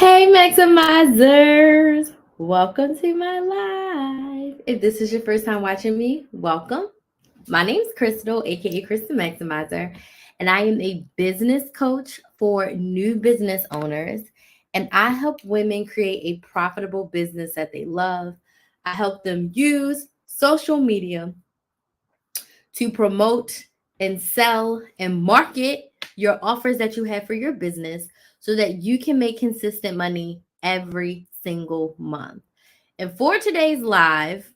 Hey, Maximizers! Welcome to my live. If this is your first time watching me, welcome. My name is Crystal, aka Crystal Maximizer, and I am a business coach for new business owners. And I help women create a profitable business that they love. I help them use social media to promote and sell and market your offers that you have for your business so that you can make consistent money every single month. And for today's live,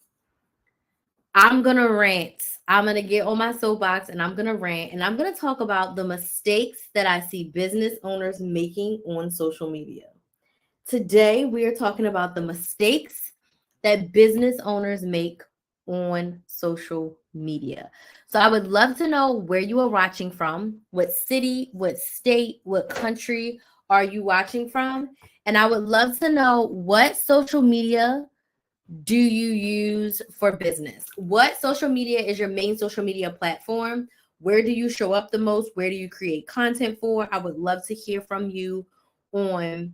I'm going to rant. I'm going to get on my soapbox and I'm going to rant and I'm going to talk about the mistakes that I see business owners making on social media. Today, we are talking about the mistakes that business owners make on social media. So I would love to know where you are watching from, what city, what state, what country are you watching from? And I would love to know what social media do you use for business? What social media is your main social media platform? Where do you show up the most? Where do you create content for? I would love to hear from you on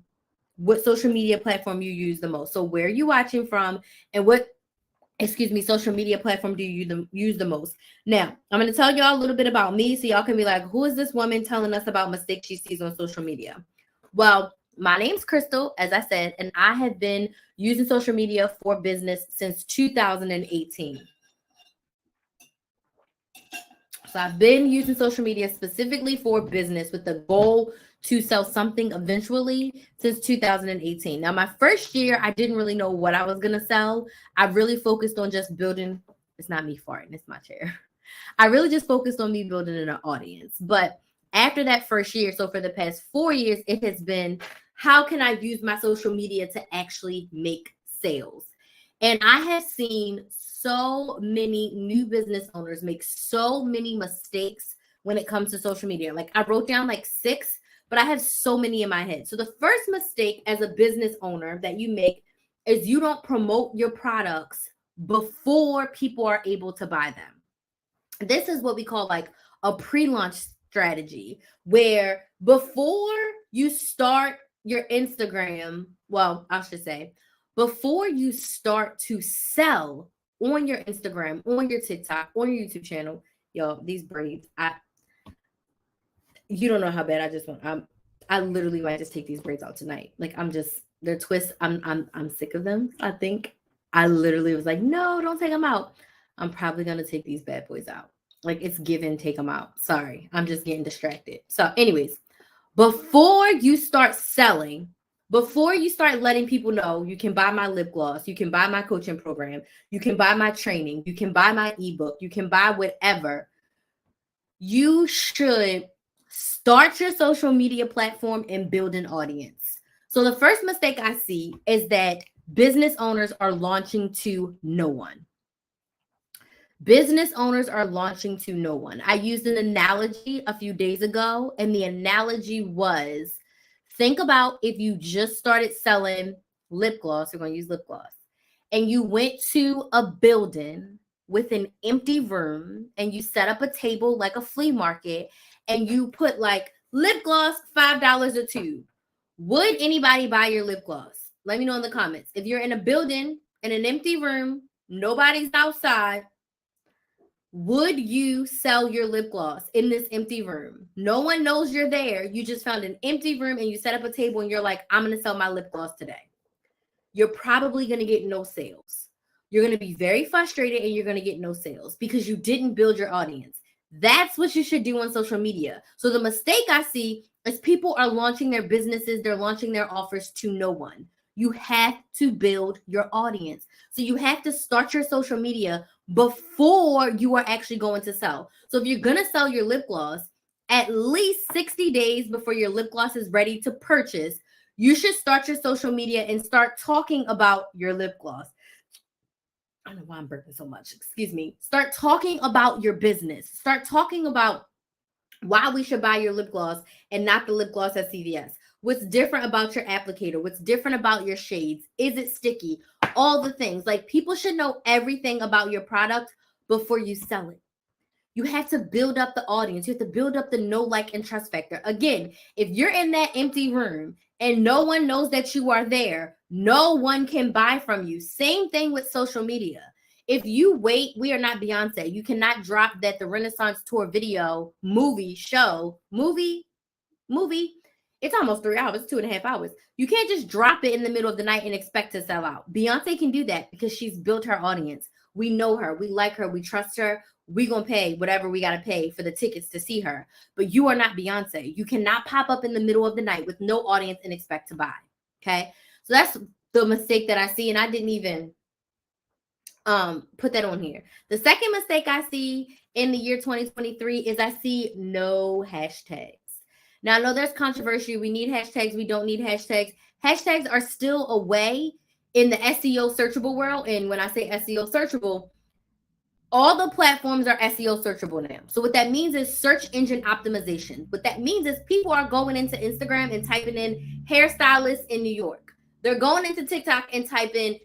what social media platform you use the most. So where are you watching from and what social media platform do you use the most? Now, I'm going to tell y'all a little bit about me so y'all can be like, who is this woman telling us about mistakes she sees on social media? Well, my name's Crystal, as I said, and I have been using social media for business since 2018. So I've been using social media specifically for business with the goal to sell something eventually since 2018. Now, my first year, I didn't really know what I was going to sell. I really focused on just building. It's not me farting, it's my chair. I really just focused on me building an audience. But after that first year, so for the past 4 years, it has been how can I use my social media to actually make sales? And I have seen so many new business owners make so many mistakes when it comes to social media. Like I wrote down like 6, but I have so many in my head. So the first mistake as a business owner that you make is you don't promote your products before people are able to buy them. This is what we call like a pre-launch strategy, where before you start your Instagram, well, I should say, before you start to sell on your Instagram, on your TikTok, on your YouTube channel, yo, these braids, you don't know how bad I just want. I literally might just take these braids out tonight. Like they're twists. I'm sick of them. I think I literally was like, no, don't take them out. I'm probably gonna take these bad boys out. Like it's given, take them out. Sorry, I'm just getting distracted. So, anyways, before you start selling, before you start letting people know you can buy my lip gloss, you can buy my coaching program, you can buy my training, you can buy my ebook, you can buy whatever, you should start your social media platform and build an audience. So the first mistake I see is that business owners are launching to no one. Business owners are launching to no one. I used an analogy a few days ago, and the analogy was think about if you just started selling lip gloss, we're going to use lip gloss, and you went to a building with an empty room and you set up a table like a flea market and you put like lip gloss, $5 a tube. Would anybody buy your lip gloss? Let me know in the comments. If you're in a building in an empty room, nobody's outside, would you sell your lip gloss in this empty room? No one knows you're there. You just found an empty room and you set up a table and you're like, I'm going to sell my lip gloss today. You're probably going to get no sales. You're going to be very frustrated and you're going to get no sales because you didn't build your audience. That's what you should do on social media. So the mistake I see is people are launching their businesses, they're launching their offers to no one. You have to build your audience. So you have to start your social media before you are actually going to sell. So if you're going to sell your lip gloss, at least 60 days before your lip gloss is ready to purchase, you should start your social media and start talking about your lip gloss. I don't know why I'm burping so much. Excuse me. Start talking about your business. Start talking about why we should buy your lip gloss and not the lip gloss at CVS. What's different about your applicator? What's different about your shades? Is it sticky? All the things. Like people should know everything about your product before you sell it. You have to build up the audience. You have to build up the know, like, and trust factor. Again, if you're in that empty room and no one knows that you are there, no one can buy from you. Same thing with social media. If you wait, we are not Beyonce. You cannot drop that the Renaissance Tour video, movie, it's almost 3 hours, 2.5 hours. You can't just drop it in the middle of the night and expect to sell out. Beyonce can do that because she's built her audience. We know her, we like her, we trust her. We gonna pay whatever we gotta pay for the tickets to see her. But you are not Beyonce. You cannot pop up in the middle of the night with no audience and expect to buy. Okay, so that's the mistake that I see, and I didn't even put that on here. The second mistake I see in the year 2023 is I see no hashtags. Now, I know there's controversy. We need hashtags. We don't need hashtags. Hashtags are still a way in the SEO searchable world. And when I say SEO searchable, all the platforms are SEO searchable now. So what that means is search engine optimization. What that means is people are going into Instagram and typing in hairstylist in New York. They're going into TikTok and typing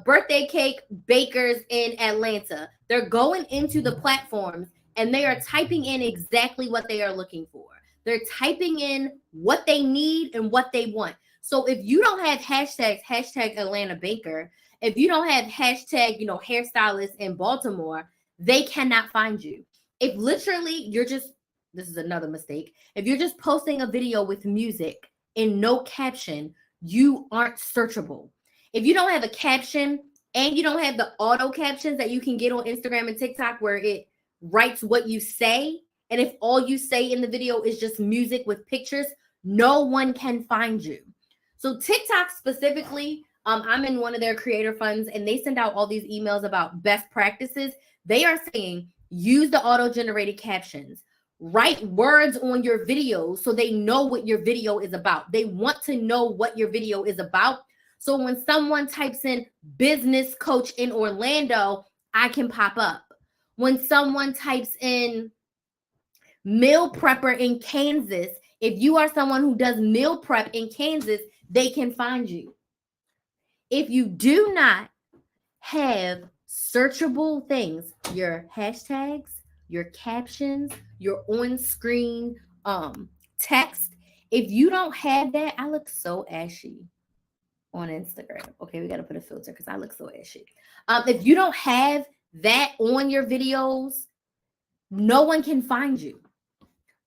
birthday cake bakers in Atlanta. They're going into the platforms and they are typing in exactly what they are looking for. They're typing in what they need and what they want. So if you don't have hashtags, hashtag Atlanta Baker, if you don't have hashtag, hairstylist in Baltimore, they cannot find you. If literally this is another mistake. If you're just posting a video with music and no caption, you aren't searchable. If you don't have a caption and you don't have the auto captions that you can get on Instagram and TikTok where it writes what you say, and if all you say in the video is just music with pictures, no one can find you. So TikTok specifically, I'm in one of their creator funds and they send out all these emails about best practices. They are saying use the auto-generated captions. Write words on your videos so they know what your video is about. They want to know what your video is about. So when someone types in business coach in Orlando, I can pop up. When someone types in meal prepper in Kansas, if you are someone who does meal prep in Kansas, they can find you. If you do not have searchable things, your hashtags, your captions, your on-screen text, if you don't have that, I look so ashy on Instagram. Okay, we got to put a filter because I look so ashy. If you don't have that on your videos, no one can find you.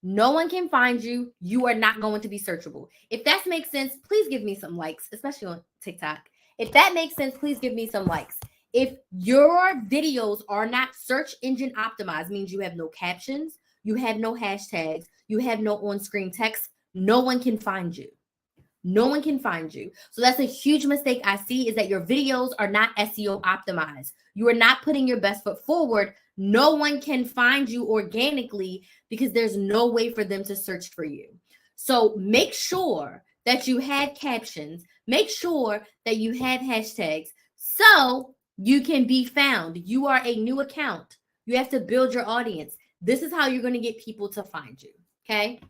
No one can find you. You are not going to be searchable. If that makes sense, please give me some likes, especially on TikTok. If that makes sense, please give me some likes. If your videos are not search engine optimized, means you have no captions, you have no hashtags, you have no on-screen text, no one can find you. No one can find you. So that's a huge mistake I see, is that your videos are not SEO optimized. You are not putting your best foot forward. No one can find you organically because there's no way for them to search for you. So make sure that you have captions. Make sure that you have hashtags so you can be found. You are a new account. You have to build your audience. This is how you're going to get people to find you. Okay.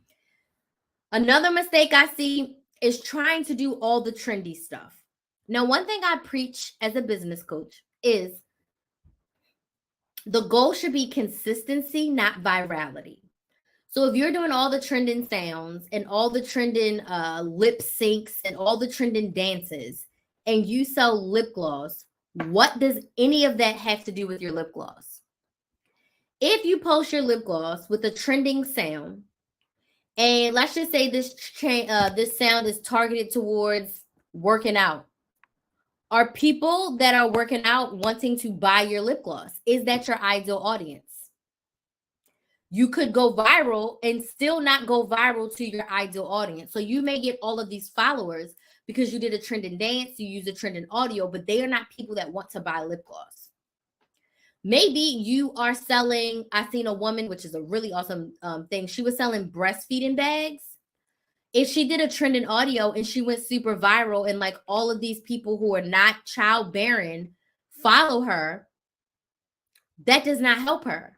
Another mistake I see is trying to do all the trendy stuff. Now, one thing I preach as a business coach is the goal should be consistency, not virality. So if you're doing all the trending sounds and all the trending lip syncs and all the trending dances and you sell lip gloss, what does any of that have to do with your lip gloss? If you post your lip gloss with a trending sound, and let's just say this sound is targeted towards working out, are people that are working out wanting to buy your lip gloss? Is that your ideal audience? You could go viral and still not go viral to your ideal audience. So you may get all of these followers because you did a trending dance, you use a trending audio, but they are not people that want to buy lip gloss. Maybe you are selling, I seen a woman, which is a really awesome thing. She was selling breastfeeding bags. If she did a trending audio and she went super viral and like all of these people who are not childbearing follow her, that does not help her.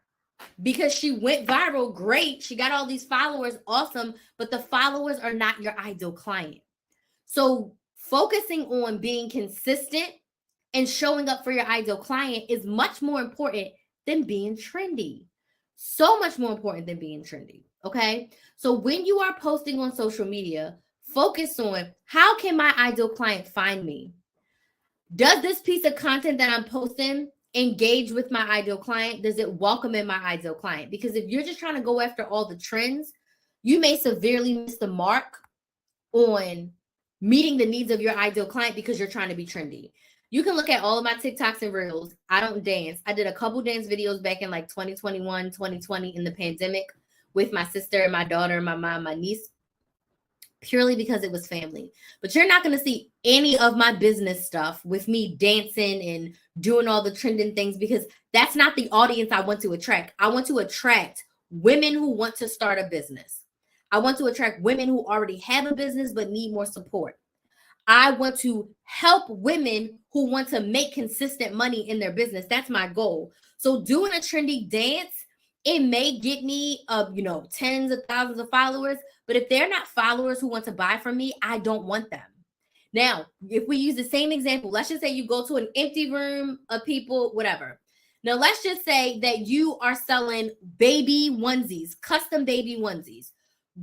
Because she went viral, great. She got all these followers, awesome. But the followers are not your ideal client. So focusing on being consistent and showing up for your ideal client is much more important than being trendy. So much more important than being trendy. Okay. So when you are posting on social media, Focus on, how can my ideal client find me? Does this piece of content that I'm posting engage with my ideal client? Does it welcome in my ideal client? Because if you're just trying to go after all the trends, you may severely miss the mark on meeting the needs of your ideal client because you're trying to be trendy. You can look at all of my TikToks and Reels. I don't dance. I did a couple dance videos back in like 2021, 2020 in the pandemic with my sister and my daughter and my mom, my niece, purely because it was family. But you're not going to see any of my business stuff with me dancing and doing all the trending things, because that's not the audience I want to attract. I want to attract women who want to start a business. I want to attract women who already have a business but need more support. I want to help women who want to make consistent money in their business. That's my goal. So doing a trendy dance, it may get me tens of thousands of followers, but if they're not followers who want to buy from me, I don't want them. Now, if we use the same example, let's just say you go to an empty room of people, whatever. Now, let's just say that you are selling baby onesies, custom baby onesies.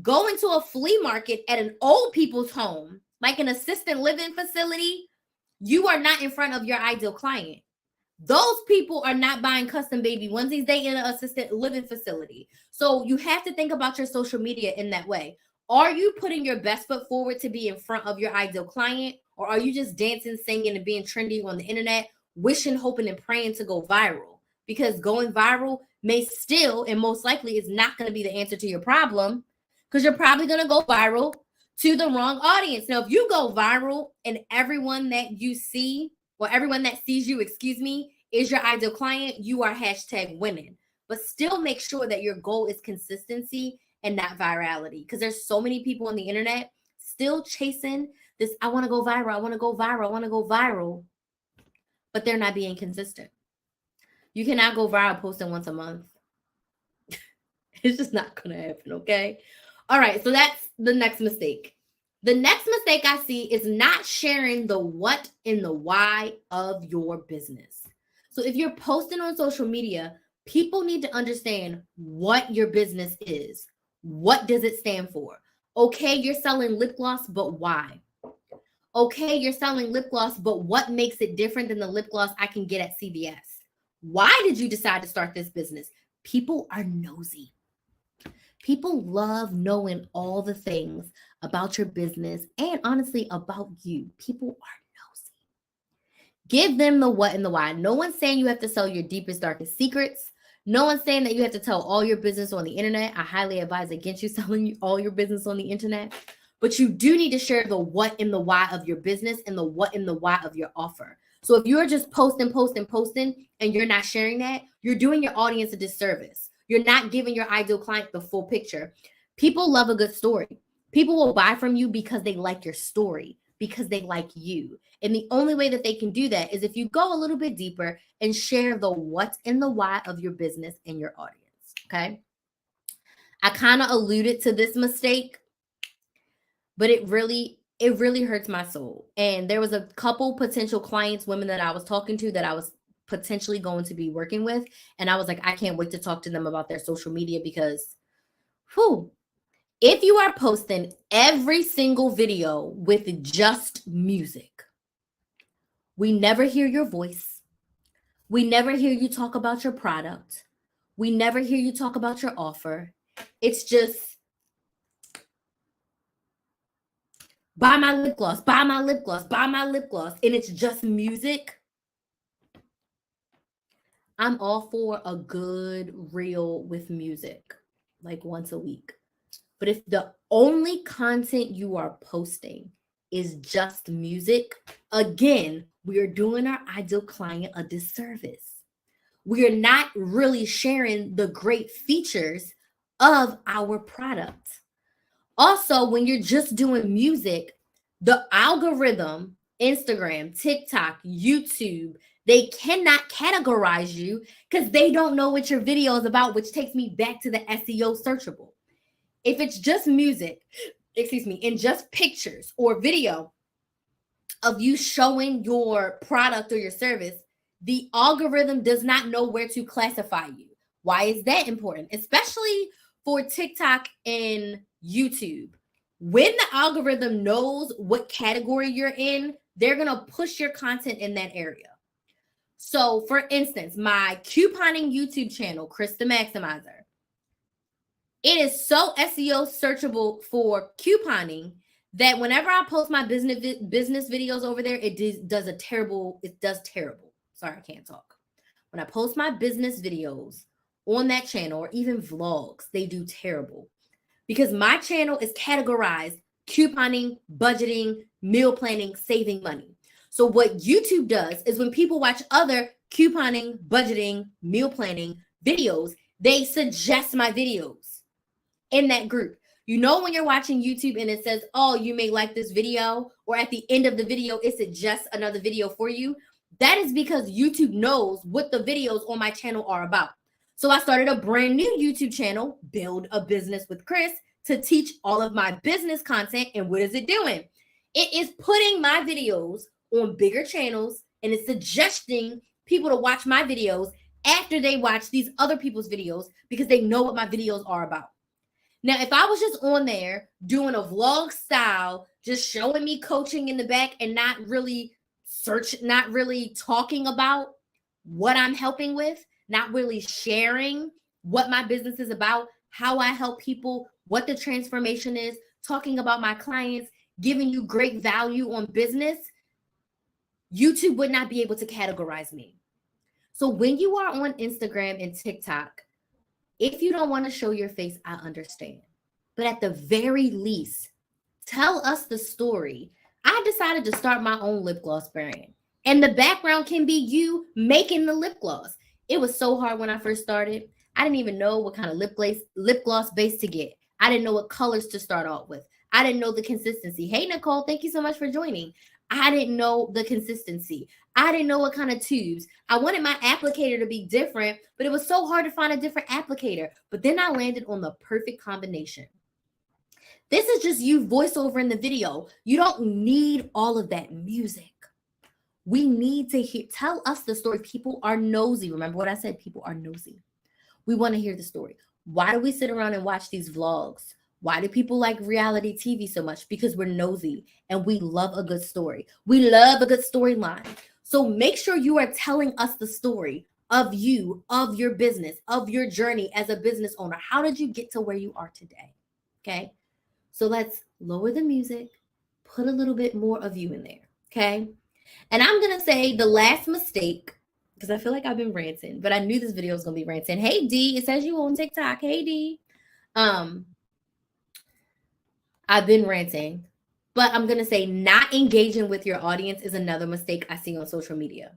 Go into a flea market at an old people's home, like an assisted living facility. You are not in front of your ideal client. Those people are not buying custom baby onesies. They in an assisted living facility. So you have to think about your social media in that way. Are you putting your best foot forward to be in front of your ideal client? Or are you just dancing, singing, and being trendy on the internet, wishing, hoping, and praying to go viral? Because going viral may still, and most likely, is not going to be the answer to your problem, because you're probably going to go viral to the wrong audience. Now, if you go viral and everyone that you see, or everyone that sees you, is your ideal client, you are #winning. But still make sure that your goal is consistency and not virality, because there's so many people on the internet still chasing this, I want to go viral, I want to go viral, I want to go viral, but they're not being consistent. You cannot go viral posting once a month. It's just not going to happen, okay? All right, so that's the next mistake. The next mistake I see is not sharing the what and the why of your business. So if you're posting on social media, people need to understand what your business is. What does it stand for? Okay, you're selling lip gloss, but why? Okay, you're selling lip gloss, but what makes it different than the lip gloss I can get at CVS? Why did you decide to start this business? People are nosy. People love knowing all the things about your business and honestly about you. People are nosy. Give them the what and the why. No one's saying you have to sell your deepest, darkest secrets. No one's saying that you have to tell all your business on the internet. I highly advise against you selling all your business on the internet. But you do need to share the what and the why of your business and the what and the why of your offer. So if you're just posting, and you're not sharing that, you're doing your audience a disservice. You're not giving your ideal client the full picture. People love a good story. People will buy from you because they like your story, because they like you. And the only way that they can do that is if you go a little bit deeper and share the what and the why of your business and your audience, okay? I kind of alluded to this mistake, but it really hurts my soul. And there was a couple potential clients, women that I was talking to, that I was potentially going to be working with. And I was like, I can't wait to talk to them about their social media, because if you are posting every single video with just music, we never hear your voice. We never hear you talk about your product. We never hear you talk about your offer. It's just, buy my lip gloss, buy my lip gloss, buy my lip gloss, and it's just music. I'm all for a good reel with music, like once a week. But if the only content you are posting is just music, again, we are doing our ideal client a disservice. We are not really sharing the great features of our product. Also, when you're just doing music, the algorithm, Instagram, TikTok, YouTube, they cannot categorize you because they don't know what your video is about, which takes me back to the SEO searchable. If it's just music, and just pictures or video of you showing your product or your service, the algorithm does not know where to classify you. Why is that important? Especially for TikTok and YouTube. When the algorithm knows what category you're in, they're going to push your content in that area. So, for instance, my couponing YouTube channel, Chris the Maximizer, it is so SEO searchable for couponing that whenever I post my business videos over there, it does terrible. Sorry, I can't talk. When I post my business videos on that channel or even vlogs, they do terrible because my channel is categorized couponing, budgeting, meal planning, saving money. So what YouTube does is when people watch other couponing, budgeting, meal planning videos, they suggest my videos in that group. You know, when you're watching YouTube and it says, oh, you may like this video, or at the end of the video, it suggests another video for you. That is because YouTube knows what the videos on my channel are about. So I started a brand new YouTube channel, Build a Business with Chris, to teach all of my business content. And what is it doing? It is putting my videos on bigger channels and it's suggesting people to watch my videos after they watch these other people's videos because they know what my videos are about. Now, if I was just on there doing a vlog style, just showing me coaching in the back and not really talking about what I'm helping with, not really sharing what my business is about, how I help people, what the transformation is, talking about my clients, giving you great value on business, YouTube would not be able to categorize me. So when you are on Instagram and TikTok, if you don't want to show your face, I understand. But at the very least, tell us the story. I decided to start my own lip gloss brand. And the background can be you making the lip gloss. It was so hard when I first started. I didn't even know what kind of lip gloss base to get. I didn't know what colors to start off with. I didn't know the consistency. Hey, Nicole, thank you so much for joining. I didn't know the consistency. I didn't know what kind of tubes. I wanted my applicator to be different, but it was so hard to find a different applicator. But then I landed on the perfect combination. This is just you voiceover in the video. You don't need all of that music. We need to tell us the story. People are nosy. Remember what I said? People are nosy. We want to hear the story. Why do we sit around and watch these vlogs? Why do people like reality TV so much? Because we're nosy and we love a good story. We love a good storyline. So make sure you are telling us the story of you, of your business, of your journey as a business owner. How did you get to where you are today? Okay. So let's lower the music, put a little bit more of you in there. Okay. And I'm going to say the last mistake, because I feel like I've been ranting, but I knew this video was going to be ranting. Hey, D, it says you on TikTok. Hey, D. I've been ranting, but I'm going to say not engaging with your audience is another mistake I see on social media.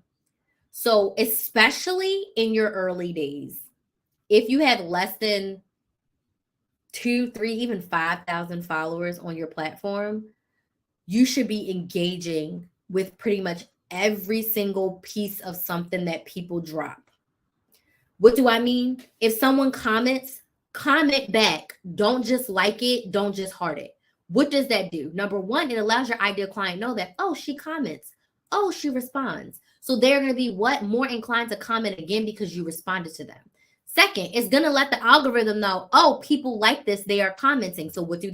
So especially in your early days, if you have less than 2, 3, even 5,000 followers on your platform, you should be engaging with pretty much every single piece of something that people drop. What do I mean? If someone comments, comment back. Don't just like it. Don't just heart it. What does that do? Number one, it allows your ideal client know that, oh, she comments. Oh, she responds. So they're going to be more inclined to comment again because you responded to them. Second, it's going to let the algorithm know, oh, people like this, they are commenting. So what do?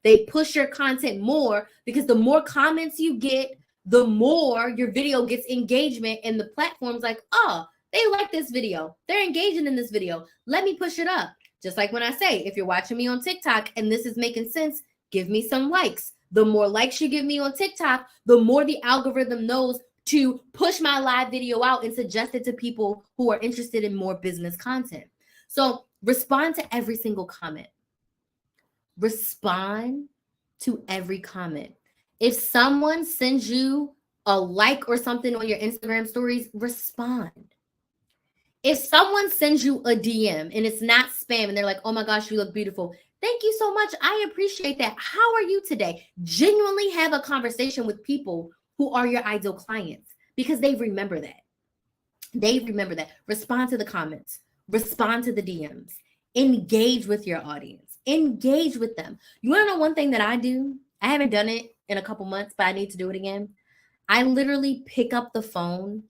They push your content more because the more comments you get, the more your video gets engagement, and the platform's like, oh, they like this video. They're engaging in this video. Let me push it up. Just like when I say, if you're watching me on TikTok and this is making sense, give me some likes. The more likes you give me on TikTok, the more the algorithm knows to push my live video out and suggest it to people who are interested in more business content. So respond to every single comment. Respond to every comment. If someone sends you a like or something on your Instagram stories, respond. If someone sends you a DM and it's not spam and they're like, oh my gosh, you look beautiful. Thank you so much. I appreciate that. How are you today? Genuinely have a conversation with people who are your ideal clients because they remember that. They remember that. Respond to the comments. Respond to the DMs. Engage with your audience. Engage with them. You want to know one thing that I do? I haven't done it in a couple months, but I need to do it again. I literally pick up the phone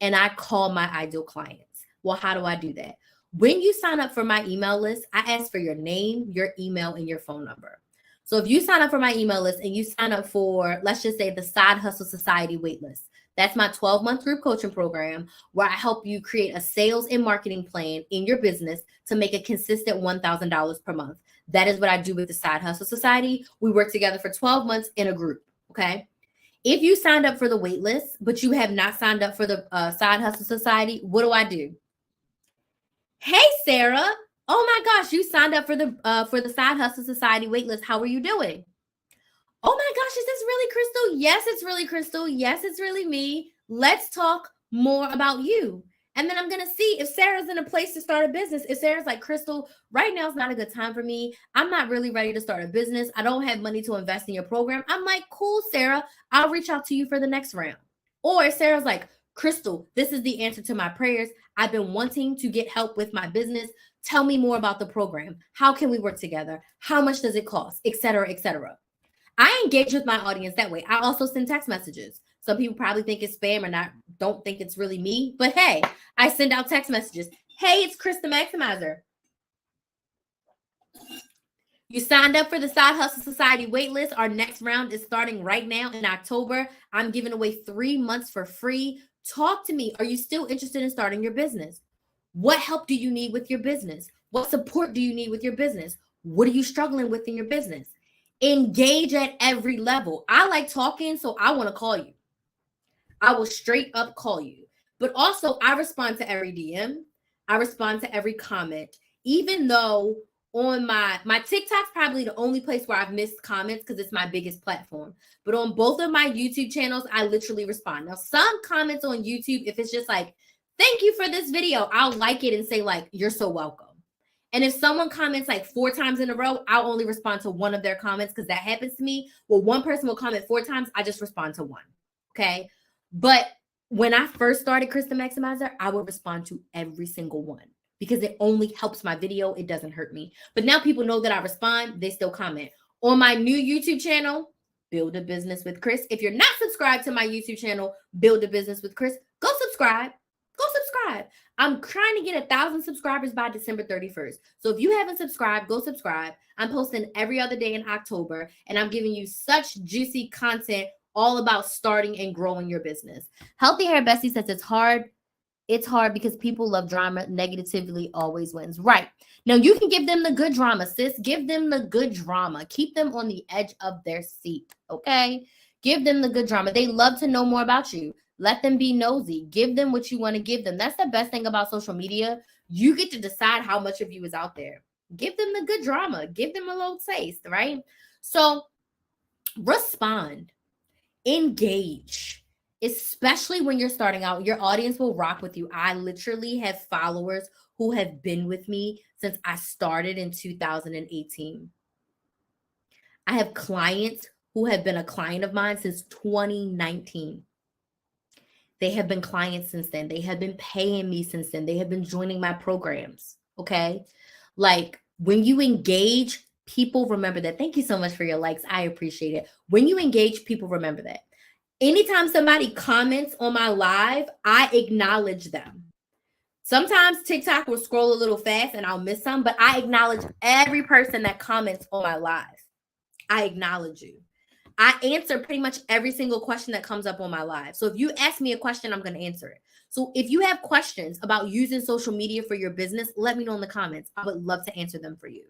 and I call my ideal clients. Well, how do I do that? When you sign up for my email list, I ask for your name, your email, and your phone number. So if you sign up for my email list and you sign up for, let's just say, the Side Hustle Society waitlist, that's my 12-month group coaching program where I help you create a sales and marketing plan in your business to make a consistent $1,000 per month. That is what I do with the Side Hustle Society. We work together for 12 months in a group, okay? If you signed up for the waitlist, but you have not signed up for the Side Hustle Society, what do? Hey, Sarah. Oh my gosh, you signed up for the Side Hustle Society waitlist. How are you doing? Oh my gosh, is this really Crystal? Yes, it's really Crystal. Yes, it's really me. Let's talk more about you. And then I'm going to see if Sarah's in a place to start a business. If Sarah's like, Crystal, right now is not a good time for me. I'm not really ready to start a business. I don't have money to invest in your program. I'm like, cool, Sarah. I'll reach out to you for the next round. Or if Sarah's like, Crystal, this is the answer to my prayers. I've been wanting to get help with my business. Tell me more about the program. How can we work together? How much does it cost? Et cetera, et cetera. I engage with my audience that way. I also send text messages. Some people probably think it's spam or not, don't think it's really me. But hey, I send out text messages. Hey, it's Chris the Maximizer. You signed up for the Side Hustle Society waitlist. Our next round is starting right now in October. I'm giving away 3 months for free. Talk to me. Are you still interested in starting your business? What help do you need with your business? What support do you need with your business? What are you struggling with in your business? Engage at every level. I like talking, so I want to call you. I will straight up call you. But also, I respond to every DM. I respond to every comment. Even though on my TikTok's probably the only place where I've missed comments because it's my biggest platform. But on both of my YouTube channels, I literally respond. Now, some comments on YouTube, if it's just like, thank you for this video, I'll like it and say like, you're so welcome. And if someone comments like 4 times in a row, I'll only respond to one of their comments because that happens to me. Well, one person will comment 4 times. I just respond to one. Okay. But when I first started Chris the Maximizer, I would respond to every single one because it only helps my video. It doesn't hurt me. But now people know that I respond. They still comment. On my new YouTube channel, Build a Business with Chris. If you're not subscribed to my YouTube channel, Build a Business with Chris, go subscribe. Go subscribe. I'm trying to get 1,000 subscribers by December 31st. So if you haven't subscribed, go subscribe. I'm posting every other day in October, and I'm giving you such juicy content all about starting and growing your business. Healthy Hair Bestie says it's hard. It's hard because people love drama. Negativity always wins. Right. Now, you can give them the good drama, sis. Give them the good drama. Keep them on the edge of their seat, okay? Give them the good drama. They love to know more about you. Let them be nosy. Give them what you want to give them. That's the best thing about social media. You get to decide how much of you is out there. Give them the good drama. Give them a little taste, right? So respond. Engage. Especially when you're starting out, your audience will rock with you. I literally have followers who have been with me since I started in 2018. I have clients who have been a client of mine since 2019. They have been clients since then. They have been paying me since then. They have been joining my programs. Okay. Like when you engage, people remember that. Thank you so much for your likes. I appreciate it. When you engage, people remember that. Anytime somebody comments on my live, I acknowledge them. Sometimes TikTok will scroll a little fast and I'll miss some, but I acknowledge every person that comments on my live. I acknowledge you. I answer pretty much every single question that comes up on my live. So if you ask me a question, I'm going to answer it. So if you have questions about using social media for your business, let me know in the comments. I would love to answer them for you.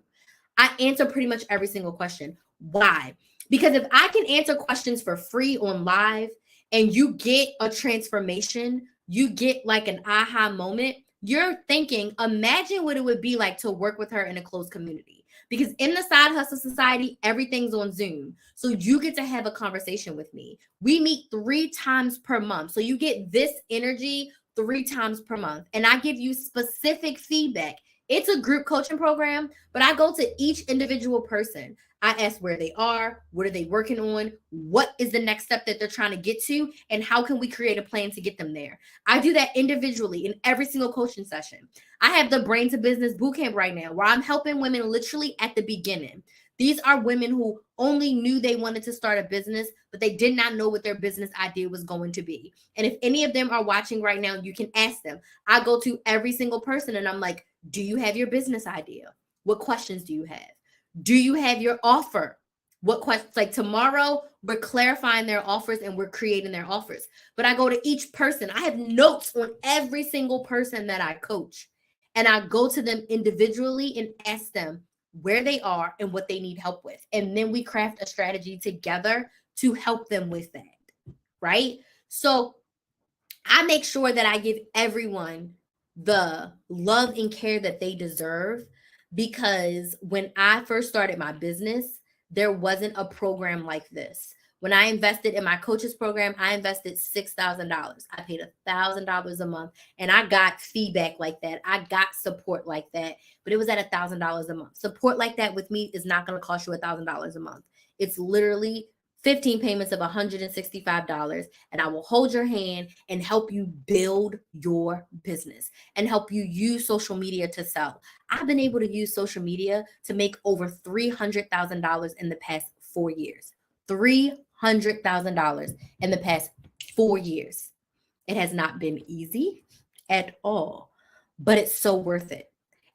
I answer pretty much every single question. Why? Because if I can answer questions for free on live and you get a transformation, you get like an aha moment, you're thinking, imagine what it would be like to work with her in a closed community. Because in the Side Hustle Society, everything's on Zoom. So you get to have a conversation with me. We meet 3 times per month. So you get this energy 3 times per month. And I give you specific feedback. It's a group coaching program, but I go to each individual person. I ask where they are, what are they working on, what is the next step that they're trying to get to, and how can we create a plan to get them there. I do that individually in every single coaching session. I have the Brain to Business Bootcamp right now where I'm helping women literally at the beginning. These are women who only knew they wanted to start a business, but they did not know what their business idea was going to be. And if any of them are watching right now, you can ask them. I go to every single person and I'm like, do you have your business idea? What questions do you have? Do you have your offer? What questions? Like tomorrow, we're clarifying their offers and we're creating their offers. But I go to each person. I have notes on every single person that I coach. And I go to them individually and ask them where they are and what they need help with. And then we craft a strategy together to help them with that. Right? So I make sure that I give everyone the love and care that they deserve, because when I first started my business, there wasn't a program like this. When I invested in my coaches program, I invested $6,000. I paid $1,000 a month, and I got feedback like that. I got support like that, but it was at $1,000 a month. Support like that with me is not going to cost you $1,000 a month. It's literally 15 payments of $165, and I will hold your hand and help you build your business and help you use social media to sell. I've been able to use social media to make over $300,000 in the past 4 years. $300,000 in the past 4 years. It has not been easy at all, but it's so worth it.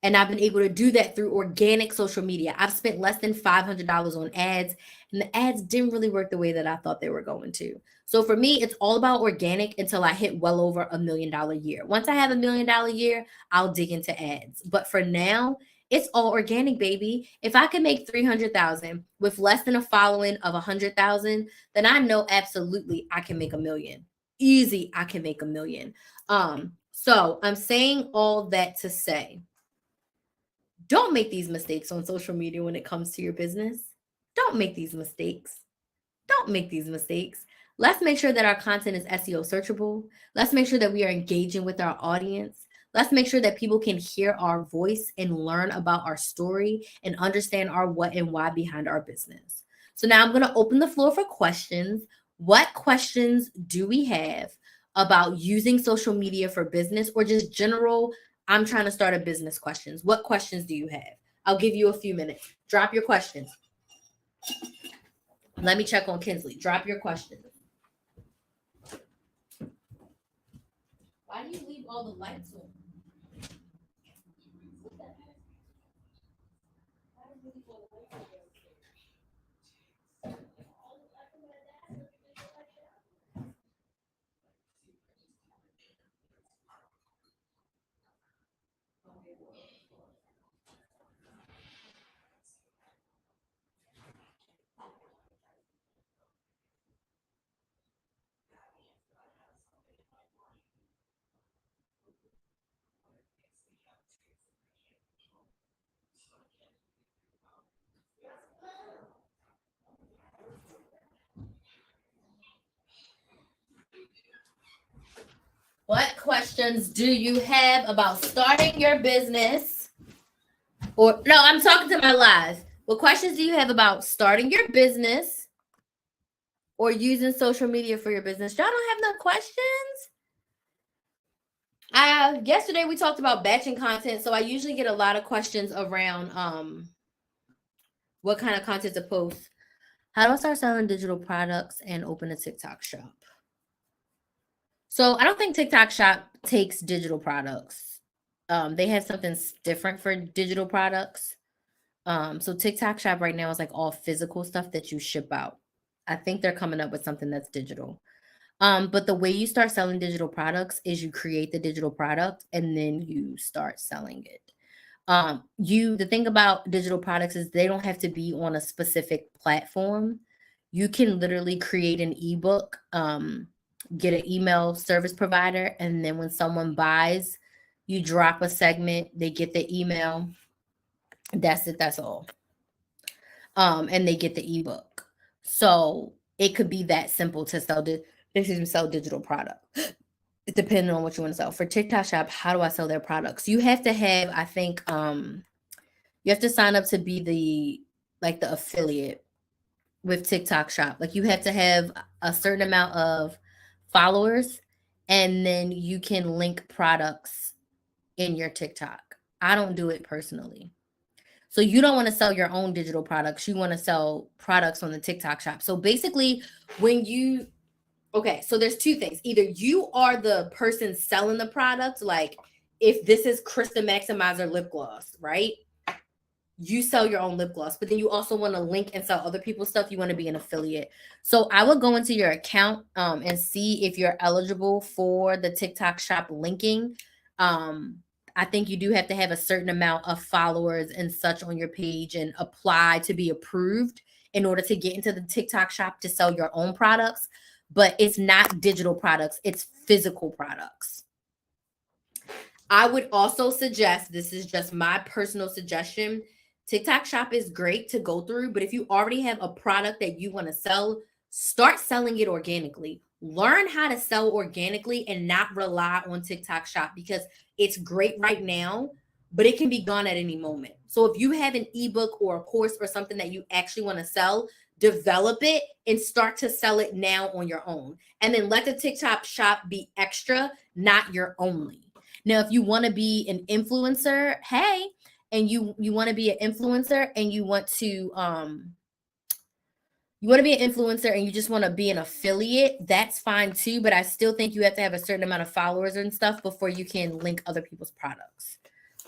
And I've been able to do that through organic social media. I've spent less than $500 on ads, and the ads didn't really work the way that I thought they were going to. So for me, it's all about organic until I hit well over $1 million a year. Once I have $1 million a year, I'll dig into ads. But for now, it's all organic, baby. If I can make 300,000 with less than a following of 100,000, then I know absolutely I can make $1 million. Easy, I can make $1 million. So I'm saying all that to say, don't make these mistakes on social media when it comes to your business. Don't make these mistakes. Don't make these mistakes. Let's make sure that our content is SEO searchable. Let's make sure that we are engaging with our audience. Let's make sure that people can hear our voice and learn about our story and understand our what and why behind our business. So now I'm going to open the floor for questions. What questions do we have about using social media for business, or just general, I'm trying to start a business questions? What questions do you have? I'll give you a few minutes. Drop your questions. Let me check on Kinsley. Drop your questions. Why do you leave all the lights on? What questions do you have about starting your business? Or no, I'm talking to my live. What questions do you have about starting your business or using social media for your business? Y'all don't have no questions? Yesterday we talked about batching content, so I usually get a lot of questions around what kind of content to post. How do I start selling digital products and open a TikTok shop? So I don't think TikTok shop takes digital products. They have something different for digital products. So TikTok shop right now is like all physical stuff that you ship out. I think they're coming up with something that's digital. But the way you start selling digital products is you create the digital product and then you start selling it. The thing about digital products is they don't have to be on a specific platform. You can literally create an ebook, get an email service provider, and then when someone buys, you drop a segment, they get the email. That's it, that's all. And they get the ebook. So it could be that simple to sell digital product. Depending on what you want to sell. For TikTok shop, how do I sell their products? You have to have, I think, you have to sign up to be the affiliate with TikTok shop. Like you have to have a certain amount of followers, and then you can link products in your TikTok. I don't do it personally. So you don't want to sell your own digital products. You want to sell products on the TikTok shop. So basically, so there's two things. Either you are the person selling the product, like if this is Krista Maximizer lip gloss, right? you sell your own lip gloss, but then you also want to link and sell other people's stuff. You want to be an affiliate. So I would go into your account and see if you're eligible for the TikTok shop linking. I think you do have to have a certain amount of followers and such on your page and apply to be approved in order to get into the TikTok shop to sell your own products. But it's not digital products, it's physical products. I would also suggest, this is just my personal suggestion, TikTok shop is great to go through, but if you already have a product that you want to sell, start selling it organically. Learn how to sell organically and not rely on TikTok shop, because it's great right now, but it can be gone at any moment. So if you have an ebook or a course or something that you actually want to sell, develop it and start to sell it now on your own. And then let the TikTok shop be extra, not your only. Now, if you want to be an influencer, hey, and you want to be an influencer and you want to be an influencer and you just want to be an affiliate, that's fine too. But I still think you have to have a certain amount of followers and stuff before you can link other people's products.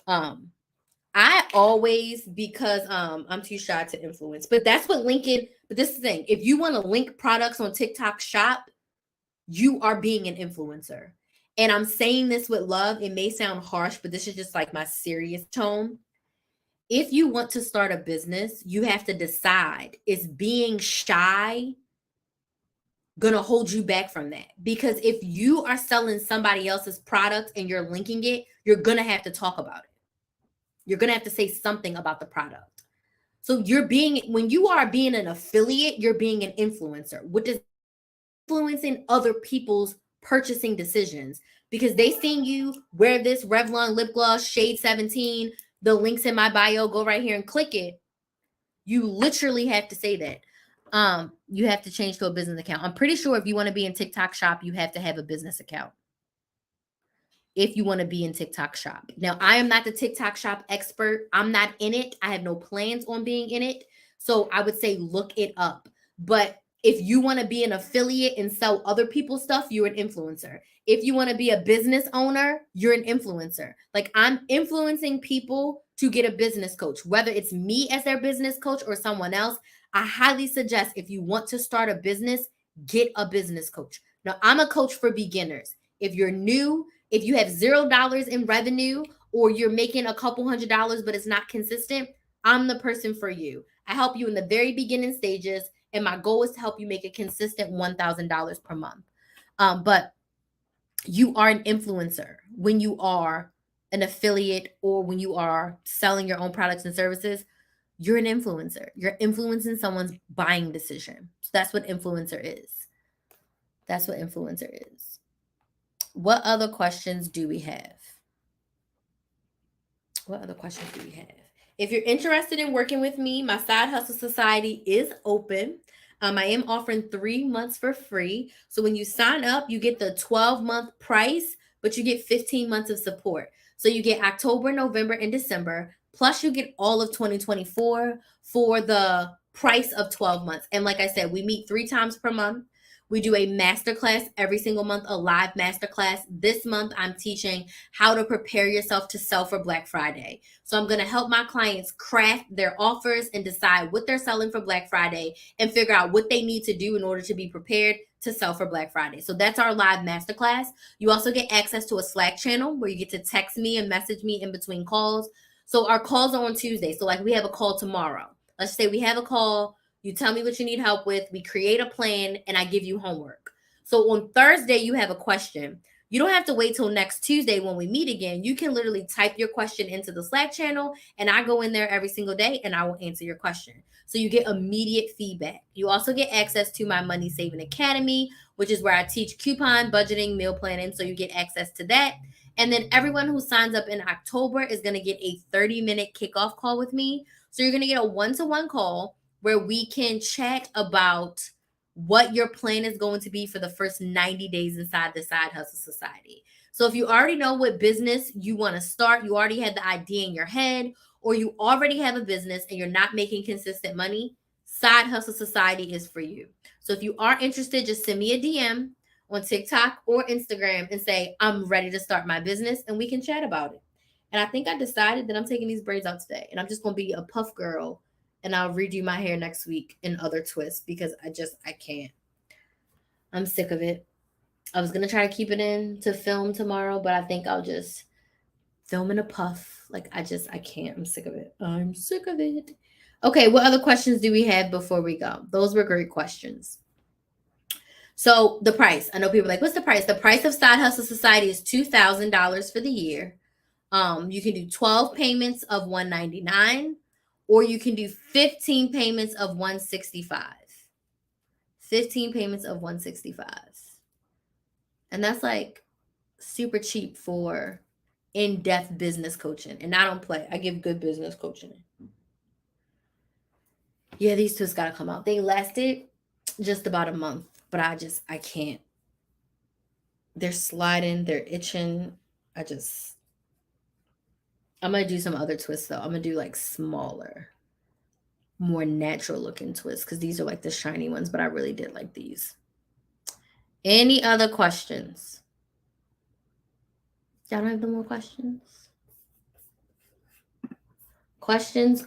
I always, because I'm too shy to influence, but that's what linking. But this is the thing: if you want to link products on TikTok shop, you are being an influencer. And I'm saying this with love. It may sound harsh, but this is just like my serious tone. If you want to start a business, you have to decide, is being shy going to hold you back from that? Because if you are selling somebody else's product and you're linking it, you're going to have to talk about it. You're going to have to say something about the product. So when you are being an affiliate, you're being an influencer, which is influencing other people's purchasing decisions, because they seen you wear this Revlon lip gloss shade 17. The link's in my bio. Go right here and click it. You literally have to say that. You have to change to a business account. I'm pretty sure if you want to be in TikTok shop, you have to have a business account. If you want to be in TikTok shop. Now, I am not the TikTok shop expert. I'm not in it. I have no plans on being in it. So I would say look it up. But if you want to be an affiliate and sell other people's stuff, you're an influencer. If you want to be a business owner, you're an influencer. Like, I'm influencing people to get a business coach, whether it's me as their business coach or someone else. I highly suggest, if you want to start a business, get a business coach. Now, I'm a coach for beginners. If you're new, if you have $0 in revenue, or you're making a couple $100s, but it's not consistent, I'm the person for you. I help you in the very beginning stages, and my goal is to help you make a consistent $1,000 per month. But you are an influencer when you are an affiliate, or when you are selling your own products and services. You're an influencer. You're influencing someone's buying decision. So that's what influencer is. That's what influencer is. What other questions do we have? What other questions do we have? If you're interested in working with me, my Side Hustle Society is open. I am offering 3 months for free. So when you sign up, you get the 12-month price, but you get 15 months of support. So you get October, November, and December, plus you get all of 2024 for the price of 12 months. And like I said, we meet 3 times per month. We do a masterclass every single month, a live masterclass. This month, I'm teaching how to prepare yourself to sell for Black Friday. So I'm going to help my clients craft their offers and decide what they're selling for Black Friday, and figure out what they need to do in order to be prepared to sell for Black Friday. So that's our live masterclass. You also get access to a Slack channel where you get to text me and message me in between calls. So our calls are on Tuesday. So like, we have a call tomorrow. Let's say we have a call. You tell me what you need help with. We create a plan, and I give you homework. So on Thursday, you have a question. You don't have to wait till next Tuesday when we meet again. You can literally type your question into the Slack channel, and I go in there every single day and I will answer your question. So you get immediate feedback. You also get access to my Money Saving Academy, which is where I teach coupon, budgeting, meal planning. So you get access to that. And then everyone who signs up in October is going to get a 30-minute kickoff call with me. So you're going to get a one-to-one call where we can chat about what your plan is going to be for the first 90 days inside the Side Hustle Society. So if you already know what business you want to start, you already had the idea in your head, or you already have a business and you're not making consistent money, Side Hustle Society is for you. So if you are interested, just send me a DM on TikTok or Instagram and say, I'm ready to start my business, and we can chat about it. And I think I decided that I'm taking these braids out today, and I'm just gonna be a puff girl, and I'll redo my hair next week in other twists because I can't. I'm sick of it. I was gonna try to keep it in to film tomorrow, but I think I'll just film in a puff. Like I can't. I'm sick of it. I'm sick of it. Okay, what other questions do we have before we go? Those were great questions. So the price. I know people are like, what's the price? The price of Side Hustle Society is $2,000 for the year. You can do 12 payments of $199, or you can do 15 payments of $165. 15 payments of $165. And that's like super cheap for in-depth business coaching. And I don't play. I give good business coaching. Yeah, these twists gotta come out. They lasted just about a month, but I can't. They're sliding, they're itching. I'm gonna do some other twists though. I'm gonna do like smaller, more natural looking twists because these are like the shiny ones, but I really did like these. Any other questions? Y'all don't have no more questions? Questions.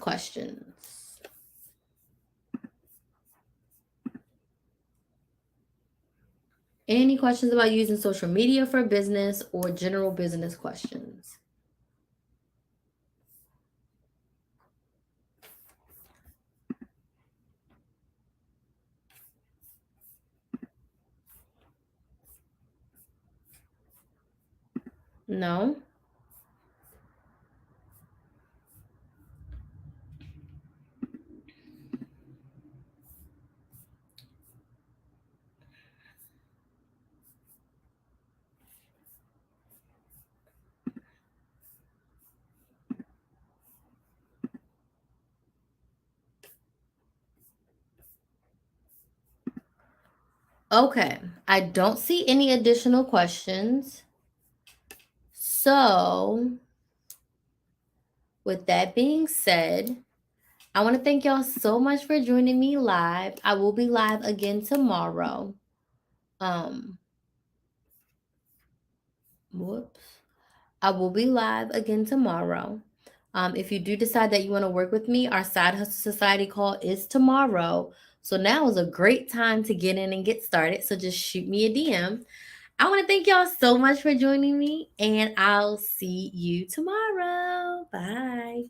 Any questions about using social media for business or general business questions? No? Okay, I don't see any additional questions. So, with that being said, I want to thank y'all so much for joining me live. I will be live again tomorrow. Whoops. I will be live again tomorrow. If you do decide that you want to work with me, our Side Hustle Society call is tomorrow. So now is a great time to get in and get started. So just shoot me a DM. I want to thank y'all so much for joining me, and I'll see you tomorrow. Bye.